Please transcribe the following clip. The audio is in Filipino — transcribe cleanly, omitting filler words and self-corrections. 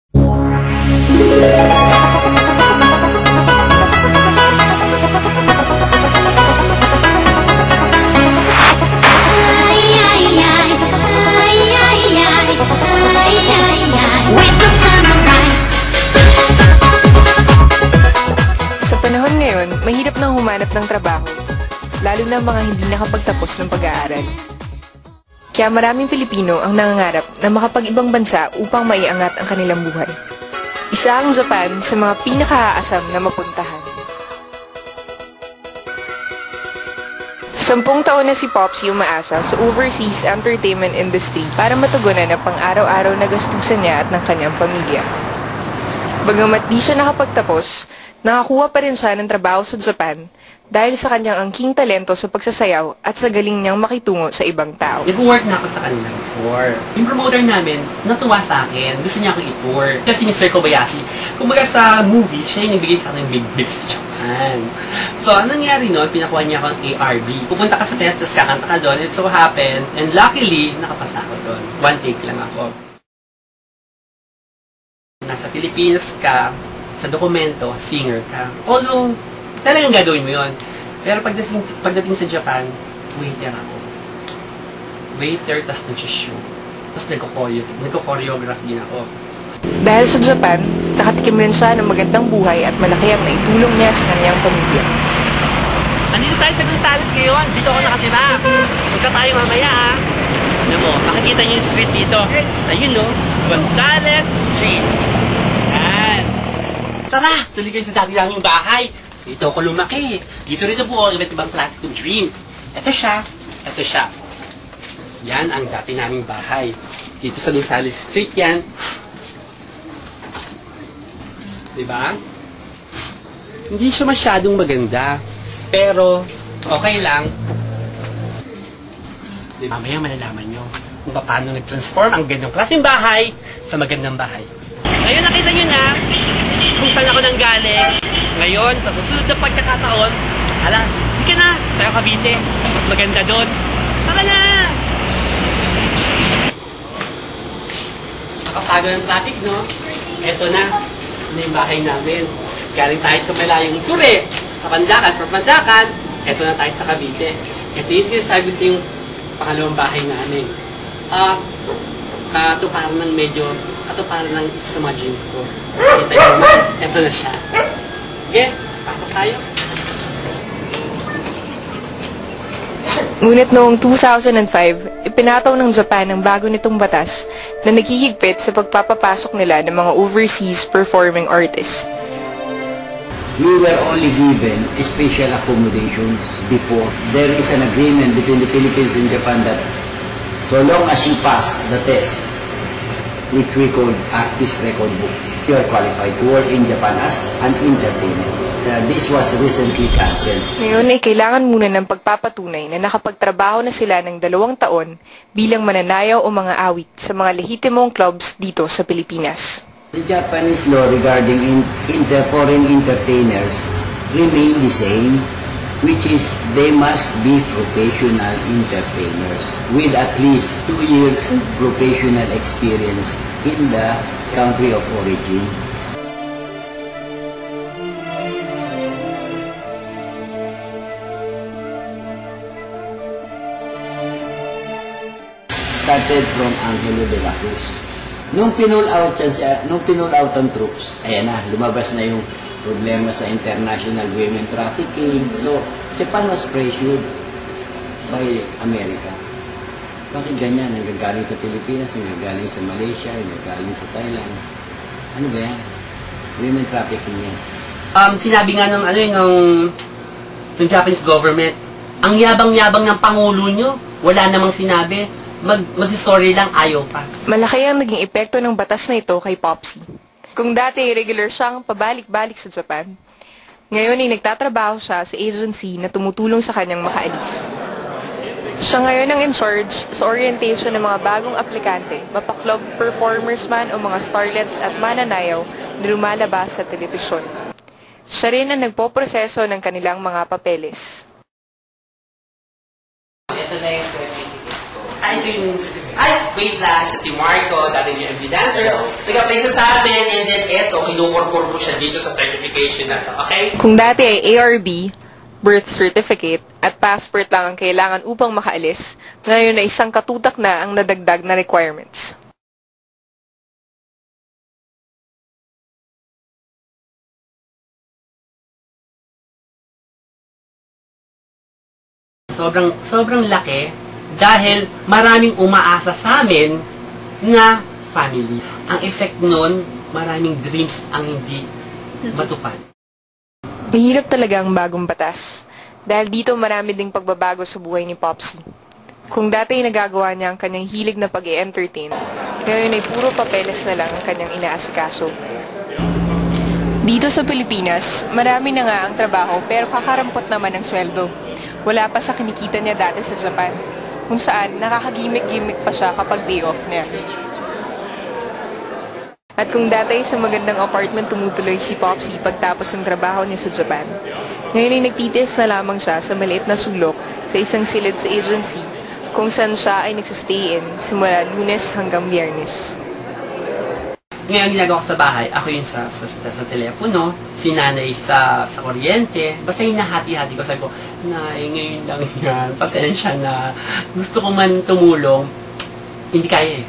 Sa panahon ngayon, mahirap nang humanap ng trabaho, lalo na mga hindi nakapagtapos ng pag-aaral. Kaya maraming Pilipino ang nangangarap na makapag-ibang bansa upang maiangat ang kanilang buhay. Isa ang Japan sa mga pinaka-aasam na mapuntahan. 10 taon na si Popsy umaasa sa overseas entertainment industry para matugunan ang pang-araw-araw na gastusan niya at ng kanyang pamilya. Bagamat di siya nakapagtapos, nakakuha pa rin siya ng trabaho sa Japan dahil sa kanyang angking talento sa pagsasayaw at sa galing niyang makitungo sa ibang tao. Nag-work na ako sa kanila before. Yung promoter namin, natuwa sa akin. Gusto niya akong i-tour. Kasi ni Sir Kobayashi, kumbaga sa movies, siya yung nagbigay sa akin ng big breaks sa Japan. So, anong nangyari noon? Pinakuha niya akong ARB. Pupunta ka sa test, tapos kakanta ka doon. It so happened, and luckily, nakapasa ako doon. 1 take lang ako. Nasa Pilipinas ka, sa dokumento, singer ka. Although, talagang gagawin mo yun. Pero pagdating sa Japan, waiter ako. Waiter, tas nag-show. Tas nagko-choreograph din ako. Dahil sa Japan, nakatikim rin siya ng magandang buhay at malaki ang naitulong niya sa kanyang pamilya. Andito tayo sa Gonzales ngayon. Dito ako nakatira. Punta tayo mamaya, ha? Alam mo, makikita niyo yung street dito. Ayun, no? Gonzales Street. Yan. Tara, tuloy kayo sa dati naming bahay. Dito ako lumaki. Dito rin po ang iba't ibang klase kong dreams. Ito siya. Ito siya. Yan ang dati naming bahay. Dito sa Gonzales Street yan. Diba? Hindi siya masyadong maganda. Pero, okay lang. Diba? Mamaya malalaman nyo kung paano nag-transform ang ganyang klaseng bahay sa magandang bahay. Ngayon nakita nyo na kung saan ako nanggaling. Ngayon, sa susunod na pagkakataon, hala, hindi ka na, tayo Cavite. Mas maganda doon. Tara na! Nakapagod ng traffic, no? Eto na. Ano yung bahay namin? Galing tayo sa malayong tour eh. Sa Pandakan, from Pandakan, eto na tayo sa Cavite. Ito yung sinasabi sa yung pangalawang bahay namin. Katuparan ng medyo, katuparan ng isa sa mga jeans ko. Kita nyo naman, eto na siya. Okay, pasok tayo. Ngunit noong 2005, ipinataw ng Japan ang bago nitong batas na naghihigpit sa pagpapapasok nila ng mga overseas performing artists. We were only given special accommodations before. There is an agreement between the Philippines and Japan that so long as you pass the test, which we call Artist Record Book, you are qualified to work in Japan as an entertainer. This was recently cancelled. Ngayon ay kailangan muna ng pagpapatunay na nakapagtrabaho na sila ng 2 taon bilang mananayaw o mga awit sa mga lehitimong clubs dito sa Pilipinas. The Japanese law regarding foreign entertainers remain the same, which is they must be professional entertainers with at least 2 years professional experience in the country of origin. Started from Angelo de la Cruz. Nung pinull out ang troops, ayan na, lumabas na yung problema sa international women trafficking. So, Japan was pressured by America. Bakit ganyan? Nagagaling sa Pilipinas, nagagaling sa Malaysia, nagagaling sa Thailand. Ano ba yan? Women trafficking yan. Sinabi nga ng Japanese government, ang yabang-yabang ng pangulo nyo, wala namang sinabi. Mag-sorry lang, ayaw pa. Malaki ang naging epekto ng batas na ito kay Popsy. Kung dati regular siyang pabalik-balik sa Japan, ngayon ay nagtatrabaho siya sa agency na tumutulong sa kanyang makaalis. Siya ngayon ang in charge sa orientation ng mga bagong aplikante, mapa-club performers man o mga starlets at mananayaw na lumalabas sa telebisyon. Siya rin ang nagpoproseso ng kanilang mga papeles. Ito na yung certificate ko. Ito yung certificate. classmate lang, siya si Marco, dati yung MD Dancers. Nag-apply siya sa amin, and then eto, kinukurkur ko siya dito sa certification na to, okay? Kung dati ay ARB, birth certificate, at passport lang ang kailangan upang makaalis, ngayon ay isang katutak na ang nadagdag na requirements. Sobrang laki dahil maraming umaasa sa amin na family. Ang effect nun, maraming dreams ang hindi matupad. Mahirap talaga ang bagong batas dahil dito marami ding pagbabago sa buhay ni Popsy. Kung dati ay nagagawa niya ang kanyang hilig na pag-e-entertain, ngayon ay puro papeles na lang ang kanyang inaasikaso. Dito sa Pilipinas, marami na nga ang trabaho pero kakarampot naman ang sweldo. Wala pa sa kinikita niya dati sa Japan, kung saan nakakagimik-gimik pa siya kapag day off niya. At kung dati sa magandang apartment tumutuloy si Popsy pagtapos ng trabaho niya sa Japan, ngayon ay nagtitiis na lamang siya sa maliit na sulok sa isang silid sa agency kung saan siya ay nagsistay in simula Lunes hanggang Biyernes. Ngayon ginagawa ko sa bahay, ako yun sa telepono, si nanay sa kuryente, basta yung nahati-hati ko, sabi ko, nay, ngayon lang yan, pasensya na, gusto ko man tumulong, hindi kaya eh.